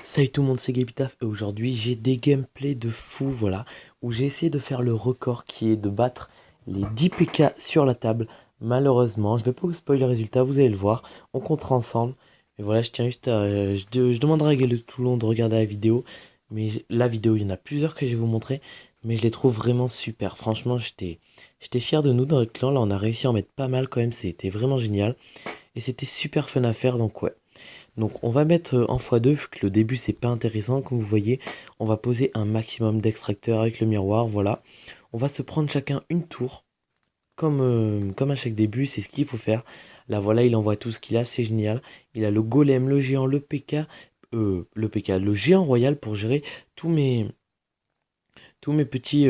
Salut tout le monde, c'est Gabitaf et aujourd'hui j'ai des gameplays de fou, voilà, où j'ai essayé de faire le record qui est de battre les 10 PK sur la table. Malheureusement, je vais pas vous spoiler le résultat, vous allez le voir, on comptera ensemble. Et voilà, je tiens juste à... je demanderai à Gaël tout le long de regarder la vidéo, mais la vidéo, il y en a plusieurs que je vais vous montrer, mais je les trouve vraiment super. Franchement, j'étais fier de nous dans notre clan, là on a réussi à en mettre pas mal quand même, c'était vraiment génial. Et c'était super fun à faire, donc ouais. Donc on va mettre en x2 vu que le début c'est pas intéressant comme vous voyez. On va poser un maximum d'extracteurs avec le miroir, voilà. On va se prendre chacun une tour comme à chaque début, c'est ce qu'il faut faire. Là voilà, il envoie tout ce qu'il a, c'est génial. Il a le golem, le géant, le géant royal pour gérer tous mes, tous mes petits,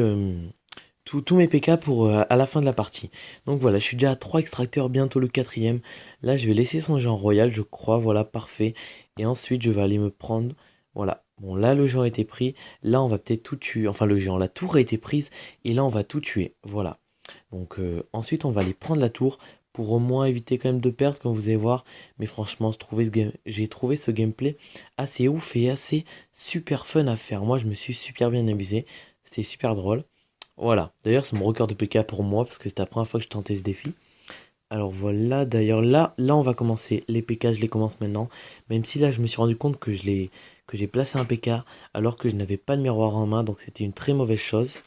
tous mes PK pour à la fin de la partie. Donc voilà, je suis déjà à 3 extracteurs, bientôt le quatrième. Là, je vais laisser son géant royal, je crois, voilà, parfait. Et ensuite, je vais aller me prendre, voilà. Bon, là, le géant a été pris. Là, on va peut-être tout tuer. Enfin, le géant, la tour a été prise. Et là, on va tout tuer. Voilà. Donc ensuite, on va aller prendre la tour pour au moins éviter quand même de perdre, comme vous allez voir. Mais franchement, j'ai trouvé ce gameplay assez ouf et assez super fun à faire. Moi, je me suis super bien amusé. C'était super drôle. Voilà, d'ailleurs c'est mon record de PK pour moi parce que c'était la première fois que je tentais ce défi. Alors voilà, d'ailleurs là on va commencer. Les PK je les commence maintenant. Même si là je me suis rendu compte que j'ai placé un PK alors que je n'avais pas de miroir en main, donc c'était une très mauvaise chose.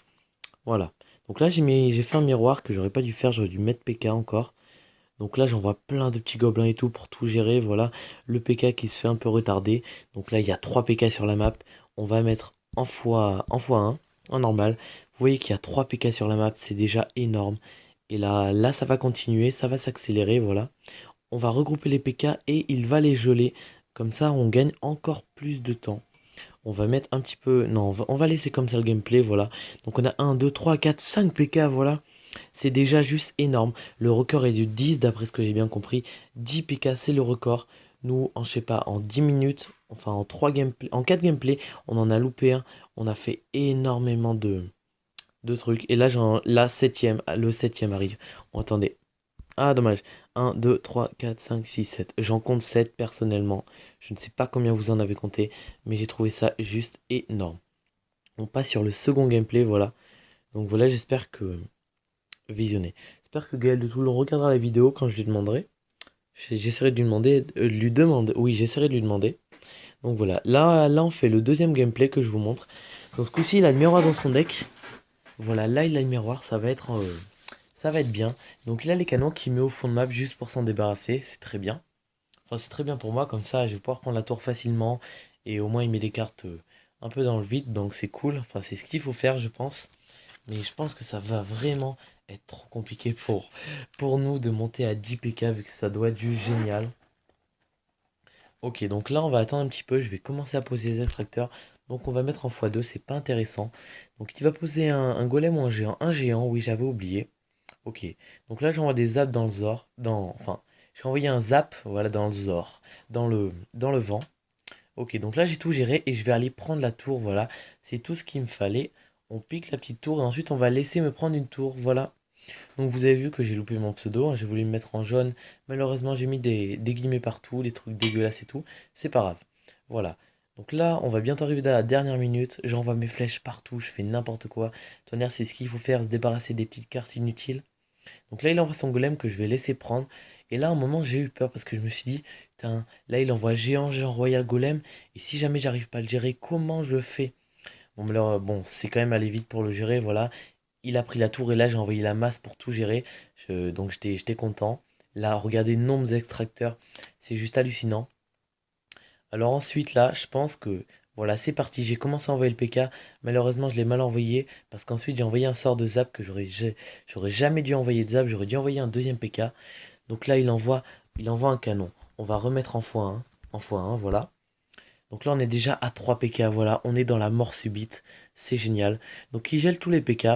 Voilà. Donc là j'ai fait un miroir que j'aurais pas dû faire, j'aurais dû mettre PK encore. Donc là j'envoie plein de petits gobelins et tout pour tout gérer. Voilà, le PK qui se fait un peu retarder. Donc là il y a 3 PK sur la map. On va mettre en fois 1 en normal. Vous voyez qu'il y a 3 PK sur la map, c'est déjà énorme. Et là ça va continuer, ça va s'accélérer, voilà. On va regrouper les PK et il va les geler. Comme ça on gagne encore plus de temps. On va mettre un petit peu... Non, on va laisser comme ça le gameplay, voilà. Donc on a 1, 2, 3, 4, 5 PK, voilà. C'est déjà juste énorme. Le record est de 10 d'après ce que j'ai bien compris. 10 PK, c'est le record. Nous, je sais pas, en 10 minutes, enfin en 3 gameplay, en 4 gameplays, on en a loupé un. On a fait énormément de trucs. Et là, le septième arrive. Oh, attendez. Ah, dommage. 1, 2, 3, 4, 5, 6, 7. J'en compte 7 personnellement. Je ne sais pas combien vous en avez compté, mais j'ai trouvé ça juste énorme. On passe sur le second gameplay, voilà. Donc voilà, j'espère que... Visionner. J'espère que Gaël de Toulon regardera la vidéo quand je lui demanderai. J'essaierai de lui demander... lui demander... Oui, j'essaierai de lui demander. Donc voilà, là on fait le deuxième gameplay que je vous montre. Donc ce coup-ci, il a le miroir dans son deck. Voilà, là il a le miroir, ça va être bien. Donc il a les canons qu'il met au fond de map juste pour s'en débarrasser, c'est très bien. Enfin c'est très bien pour moi, comme ça je vais pouvoir prendre la tour facilement. Et au moins il met des cartes un peu dans le vide, donc c'est cool. Enfin c'est ce qu'il faut faire je pense. Mais je pense que ça va vraiment être trop compliqué pour nous de monter à 10 PK vu que ça doit être juste génial. Ok, donc là on va attendre un petit peu, je vais commencer à poser les extracteurs. Donc on va mettre en x2, c'est pas intéressant. Donc il va poser un golem ou un géant. Un géant, oui j'avais oublié. Ok, donc là j'envoie des zaps dans le Zor. Enfin, j'ai envoyé un zap, voilà, dans le Zor. Dans le vent. Ok, donc là j'ai tout géré et je vais aller prendre la tour, voilà. C'est tout ce qu'il me fallait. On pique la petite tour et ensuite on va laisser me prendre une tour, voilà. Donc vous avez vu que j'ai loupé mon pseudo, hein, j'ai voulu me mettre en jaune. Malheureusement j'ai mis des guillemets partout, des trucs dégueulasses et tout. C'est pas grave. Voilà. Donc là on va bientôt arriver à la dernière minute. J'envoie mes flèches partout, je fais n'importe quoi. Tonnerre c'est ce qu'il faut faire, se débarrasser des petites cartes inutiles. Donc là il envoie son golem que je vais laisser prendre. Et là à un moment j'ai eu peur parce que je me suis dit, putain, là il envoie géant, géant royal golem. Et si jamais j'arrive pas à le gérer, comment je le fais? Bon, mais alors, bon, c'est quand même allé vite pour le gérer, voilà. Il a pris la tour et là j'ai envoyé la masse pour tout gérer. Donc j'étais content. Là, regardez le nombre d'extracteurs, c'est juste hallucinant. Alors ensuite là, je pense que voilà, c'est parti. J'ai commencé à envoyer le PK. Malheureusement, je l'ai mal envoyé parce qu'ensuite j'ai envoyé un sort de zap que j'aurais jamais dû envoyer de zap. J'aurais dû envoyer un deuxième PK. Donc là, il envoie un canon. On va remettre en x1, voilà. Donc là, on est déjà à 3 PK, voilà, on est dans la mort subite, c'est génial. Donc il gèle tous les PK,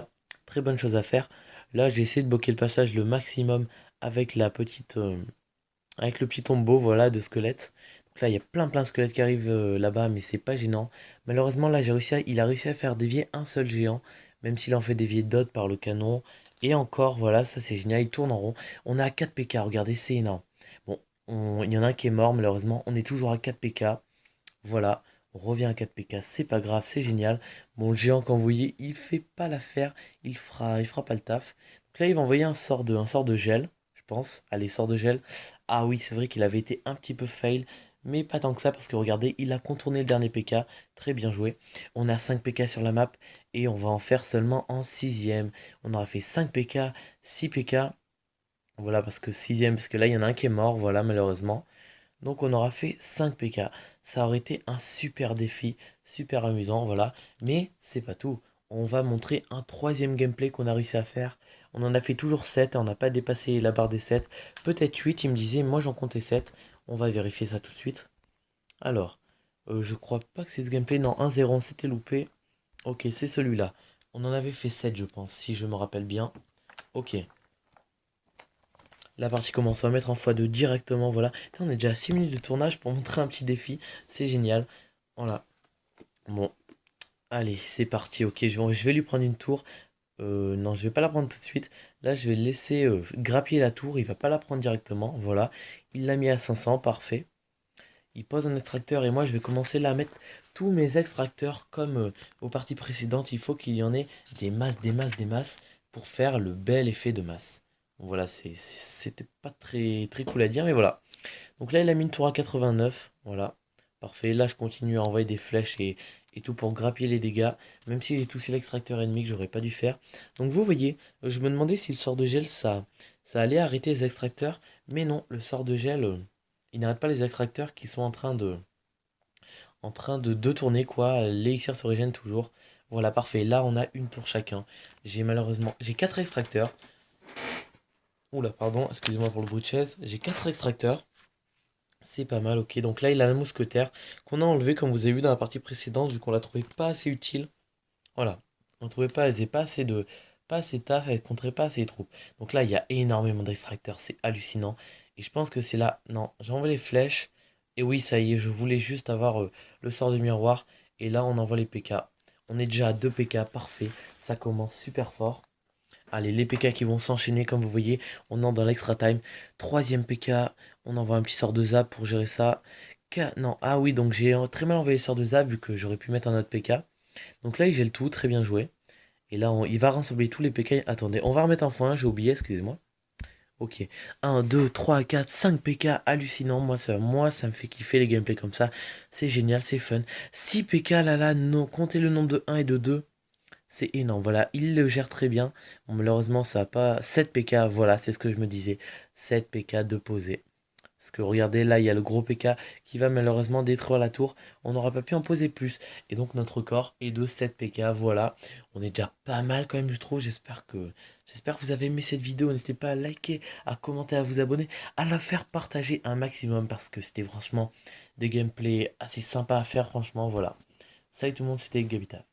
très bonne chose à faire. Là, j'ai essayé de bloquer le passage le maximum avec avec le petit tombeau, voilà, de squelettes. Donc là, il y a plein de squelettes qui arrivent là-bas, mais c'est pas gênant. Malheureusement, là, il a réussi à faire dévier un seul géant, même s'il en fait dévier d'autres par le canon. Et encore, voilà, ça c'est génial, il tourne en rond. On est à 4 PK, regardez, c'est énorme. Bon, il y en a un qui est mort, malheureusement. On est toujours à 4 PK. Voilà, On revient à 4 PK, c'est pas grave, c'est génial. Bon, le géant, quand vous voyez, il fait pas l'affaire, il fera pas le taf. Donc là, il va envoyer un sort de gel, je pense. Allez, sort de gel. Ah oui, c'est vrai qu'il avait été un petit peu fail, mais pas tant que ça, parce que regardez, il a contourné le dernier PK. Très bien joué. On a 5 PK sur la map, et on va en faire seulement en 6ème. On aura fait 5 PK, 6 PK. Voilà, parce que 6ème, parce que là, il y en a un qui est mort, voilà, malheureusement. Donc on aura fait 5 PK. Ça aurait été un super défi, super amusant, voilà. Mais c'est pas tout. On va montrer un troisième gameplay qu'on a réussi à faire. On en a fait toujours 7, on n'a pas dépassé la barre des 7. Peut-être 8, il me disait, moi j'en comptais 7. On va vérifier ça tout de suite. Alors, je crois pas que c'est ce gameplay. Non, 1-0, on s'était loupé. Ok, c'est celui-là. On en avait fait 7, je pense, si je me rappelle bien. Ok. La partie commence, on va mettre en x2 directement, voilà. Putain, on est déjà à 6 minutes de tournage pour montrer un petit défi, c'est génial. Voilà. Bon, allez, c'est parti, ok, je vais lui prendre une tour. Non, je vais pas la prendre tout de suite. Là, je vais le laisser grappiller la tour, il va pas la prendre directement, voilà. Il l'a mis à 500, parfait. Il pose un extracteur et moi, je vais commencer là à mettre tous mes extracteurs comme aux parties précédentes. Il faut qu'il y en ait des masses, des masses, des masses pour faire le bel effet de masse. Bon, voilà, c'était pas très, très cool à dire, mais voilà. Donc là, il a mis une tour à 89. Voilà. Parfait. Là, je continue à envoyer des flèches et tout pour grappiller les dégâts. Même si j'ai touché l'extracteur ennemi que j'aurais pas dû faire. Donc vous voyez, je me demandais si le sort de gel, ça allait arrêter les extracteurs. Mais non, le sort de gel, il n'arrête pas les extracteurs qui sont en train de tourner, quoi. L'élixir se régène toujours. Voilà, parfait. Là, on a une tour chacun. J'ai 4 extracteurs. Oula, pardon, excusez-moi pour le bruit de chaise. J'ai 4 extracteurs. C'est pas mal, ok. Donc là, il a la mousquetaire qu'on a enlevé, comme vous avez vu dans la partie précédente, vu qu'on la trouvait pas assez utile. Voilà. On trouvait pas, elle faisait pas assez taf, elle compterait pas assez les troupes. Donc là, il y a énormément d'extracteurs, c'est hallucinant. Et je pense que c'est là. Non, j'ai envoyé les flèches. Et oui, ça y est, je voulais juste avoir le sort de miroir. Et là, on envoie les PK. On est déjà à 2 PK, parfait. Ça commence super fort. Allez, les PK qui vont s'enchaîner, comme vous voyez, on entre dans l'extra time. Troisième PK, on envoie un petit sort de zap pour gérer ça. Non, ah oui, donc j'ai très mal envoyé le sort de zap vu que j'aurais pu mettre un autre PK. Donc là, il gèle tout, très bien joué. Et là, il va rassembler tous les PK. Attendez, on va remettre un x1, j'ai oublié, excusez-moi. Ok, 1, 2, 3, 4, 5 PK, hallucinant. Moi, ça me fait kiffer les gameplays comme ça. C'est génial, c'est fun. 6 PK, là, non, comptez le nombre de 1 et de 2. C'est énorme, voilà, il le gère très bien. Bon, malheureusement, ça n'a pas 7 PK, voilà, c'est ce que je me disais. 7 PK de poser. Parce que regardez, là, il y a le gros PK qui va malheureusement détruire la tour. On n'aura pas pu en poser plus. Et donc, notre record est de 7 PK, voilà. On est déjà pas mal quand même, je trouve. J'espère que vous avez aimé cette vidéo. N'hésitez pas à liker, à commenter, à vous abonner, à la faire partager un maximum. Parce que c'était franchement des gameplays assez sympas à faire, franchement, voilà. Salut tout le monde, c'était Gabita.